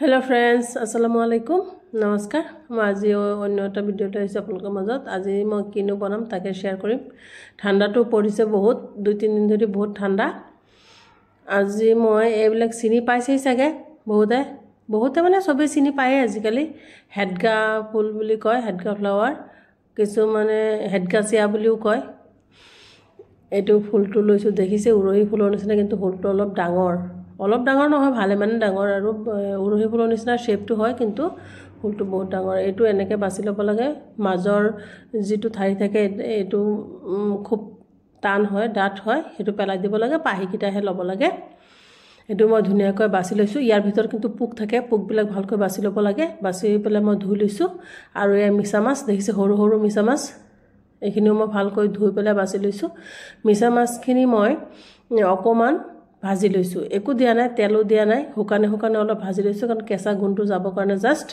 hello friends अस्सलामु अलैकुम नमस्कार मैं आज अन्य एटा भिडिओ लाइसे आपलोকৰ মাজত आज मैं किनो बनाम ताके शेयर करिम ठंडा तो पड़िसे बहुत 2-3 दिन धरि बहुत ठंडा आज मैं एबिलक चिनी पाइसे सगे बहुते माने सबे चिनी पाए आजिकाली हेडगा फुल बुली कय हेडगा फ्लावर किछु माने हेडगासिया बुलिও कय एटु फुलटु लइसु देखिसे उरही फुলৰ নিচিনা কিন্তু फुलटु অলপ ডাঙৰ নহয় ভালে মানে ডাঙৰ আৰু উৰহি ফুলৰ নিচিনা শেপটো হয় কিন্তু ফুলটো বহুত ডাঙৰ এটো এনেকে বাছি লব লাগে মাজৰ যেটো ঠাৰি থাকে এটো খুব টান হয় ডাঠ হয় হেতু পেলাই দিব লাগে পাহিকিটাহে লব লাগে এটো মই ধুনিয়াকৈ বাছি লৈছো ইয়াৰ ভিতৰ কিন্তু পুক থাকে পুকবিলাক ভালকৈ বাছি লব লাগে বাছি পেলাই মই ধুই লৈছো আৰু এই মিছা মাছ দেখিছে সৰু সৰু মিছা মাছ এখিনিও মই ভালকৈ ধুই পেলাই বাছি লৈছো মিছা মাছখিনি মই অকমান ভাজি লৈছো একো দিয়া নাই তেলো দিয়া নাই হুকানে অলপ ভাজি লৈছো কাৰণ কেঁচা গুণটো যাব কাৰণে জাস্ট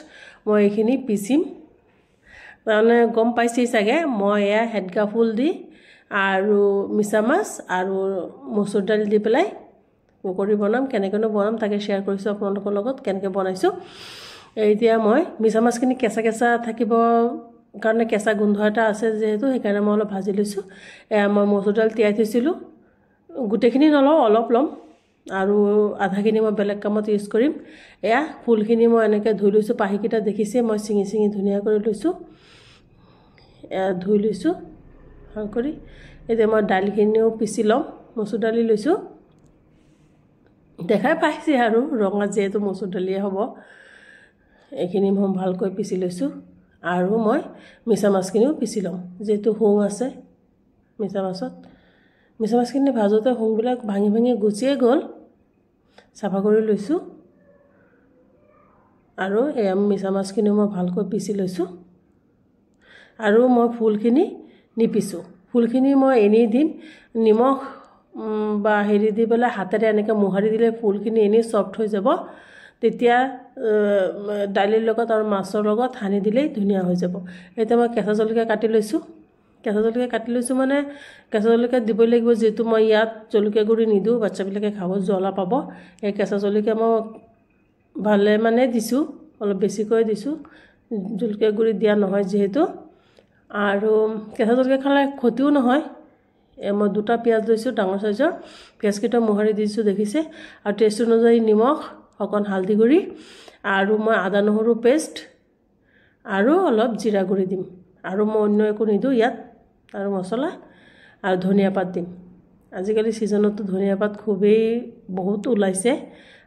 মই এখিনি পিচিম মানে গম পাইছি সাগে মই এয়া হেডগা ফুল দি আৰু মিছা মাছ আৰু মসুৰ দালি দি পেলাই পকৰি বনাম কেনেকৈ বনাম তাকে শেয়াৰ কৰিছো আপোনালোকৰ লগত কেনেকৈ বনাইছো এতিয়া মই মিছা মাছখিনি কেঁচা থাকিব কাৰণে কেঁচা গোন্ধ এটা আছে যেহেতু সেইকাৰণে মই অলপ ভাজি লৈছো এয়া মই মসুৰ দালি তিয়াই থৈছিলো গুটেখিনি নলও অলপ লম আৰু আধাখিনি মই বেলেগ কামত ইউজ কৰিম এয়া ফুলখিনি মই এনেকৈ ধুই লৈছো পাহিকিটা দেখিছে মই সিঙি ধুনিয়া কৰি লৈছো এয়া ধুই লৈছো ভাল কৰি এতিয়া মই দালিখিনিও পিছি লম মসুৰ দালি লৈছো দেখাই পাইছে আৰু ৰঙা যেটো মসুৰ দালিয়ে হ'ব এখিনি মই ভালকৈ পিছি লৈছো আৰু মই মিছা মাছখিনিও পিছি লম যেটো হুং আছে মিছা মাছখিনি ভাজতে হুংবিলাক ভাঙি গুচিয়ে গল সাফা কৰি লৈছো আৰু এই মিছা মাছখিনি মই ভালকৈ পিছি লৈছো আৰু মই ফুলখিনি নিপিছো ফুলখিনি মই এনি দিম নিমখ বা হেৰি দি পেলা হাতেৰে এনেকৈ মোহাৰি দিলে ফুলখিনি এনি সফট হৈ যাব তেতিয়া দালিৰ লগত আৰু মাছৰ লগত হানি দিলেই ধুনিয়া হৈ যাব এটা মই কেঁচা জলকীয়া কাটি লৈছো মানে কেঁচা জলকীয়া দিব লাগিব যেটো মই ইয়াত জলকীয়া গুৰি নিদু বাচ্চাবিলাকে খাব জ্বলা পাব এই কেঁচা জলকীয়া মই ভালে মানে দিছো অলপ বেছিকৈ দিছো জলকীয়া গুৰি দিয়া নহয় যেহেতু আৰু কেঁচা জলকীয়া খালে ক্ষতিও নহয় মই দুটা পিয়াজ লৈছো ডাঙৰ সাইজৰ পিয়াজকিটা মোহাৰি দিছো দেখিছে আৰু টেষ্ট অনুযায়ী নিমখ অকন হালধি গুৰি আৰু মই আদা নহৰু পেষ্ট আৰু অলপ জিৰা গুৰি দিম আৰু মই অন্য একো নিদু ইয়াত আৰু মছলা আৰু ধনিয়া পাত দিম আজিকালি সিজনত ধনিয়া পাত খুবেই বহুত ওলাইছে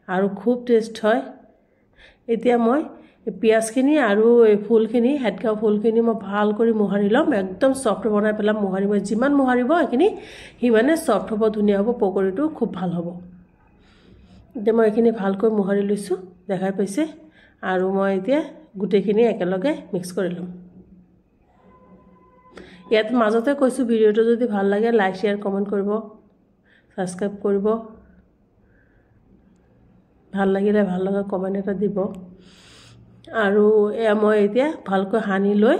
আৰু খুব টেষ্ট হয় এতিয়া মই পিয়াজখিনি আৰু এই ফুলখিনি হেডগা ফুলখিনি মই ভাল কৰি মোহাৰি লম একদম সফট বনাই পেলাম মোহাৰি মই যিমান মোহাৰিব এখিনি হিমানে সফট হ'ব ধুনিয়া হ'ব পকৰিটো খুব ভাল হ'ব এতিয়া মই এখিনি ভালকৈ মোহাৰি লৈছো দেখাই পাইছে আৰু মই এতিয়া গুটেখিনি একেলগে মিক্স কৰি লম ইয়াত মাজতে কৈছো ভিডিওটো যদি ভাল লাগে লাইক শেয়াৰ কমেন্ট কৰিব সাবস্ক্ৰাইব কৰিব ভাল লাগিলে ভাল লগা কমেন্ট এটা দিব আৰু এয়া মই এতিয়া ভালকৈ হানি লৈ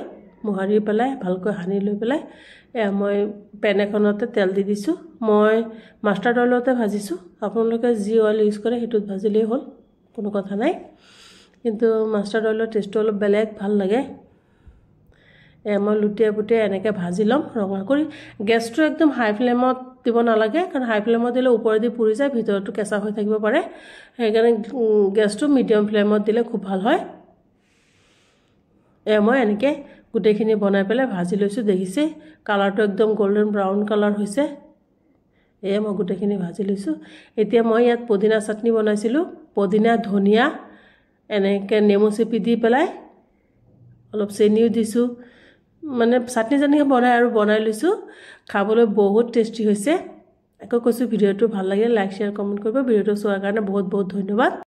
মোহাৰি পেলাই ভালকৈ হানি লৈ পেলাই এয়া মই পেন এখনতে তেল দি দিছো মই মাষ্টাৰ্ড অইলতে ভাজিছো আপোনালোকে যি অইল ইউজ কৰে হেতুত ভাজিলেই হ'ল কোনো কথা নাই কিন্তু মাষ্টাৰ্ড অইলৰ টেষ্টটো অলপ বেলেগ ভাল লাগে মই লুটিয়া এনেকৈ ভাজি লম ৰঙা কৰি গেছটো একদম হাই ফ্লেমত দিব নালাগে কাৰণ হাই ফ্লেমত দিলে ওপৰেদি পুৰি যায় ভিতৰটো কেঁচা হৈ থাকিব পাৰে সেইকাৰণে গেছটো মিডিয়াম ফ্লেমত দিলে খুব ভাল হয় মই এনেকৈ গুটেখিনি বনাই পেলাই ভাজি লৈছো দেখিছে কালাৰটো একদম গোল্ডেন ব্ৰাউন কালাৰ হৈছে মই গুটেখিনি ভাজি লৈছো এতিয়া মই ইয়াত পদিনা চাটনি বনাইছিলো পদিনা ধনিয়া এনেকৈ নেমু চেপি দি পেলাই অলপ চেনিও দিছো মানে চাটনি জানি বনাই লৈছো খাবলৈ বহুত টেষ্টি হৈছে আকৌ কৈছো ভিডিওটো ভাল লাগিলে লাইক শেয়াৰ কমেন্ট কৰিব ভিডিওটো চোৱাৰ কাৰণে বহুত ধন্যবাদ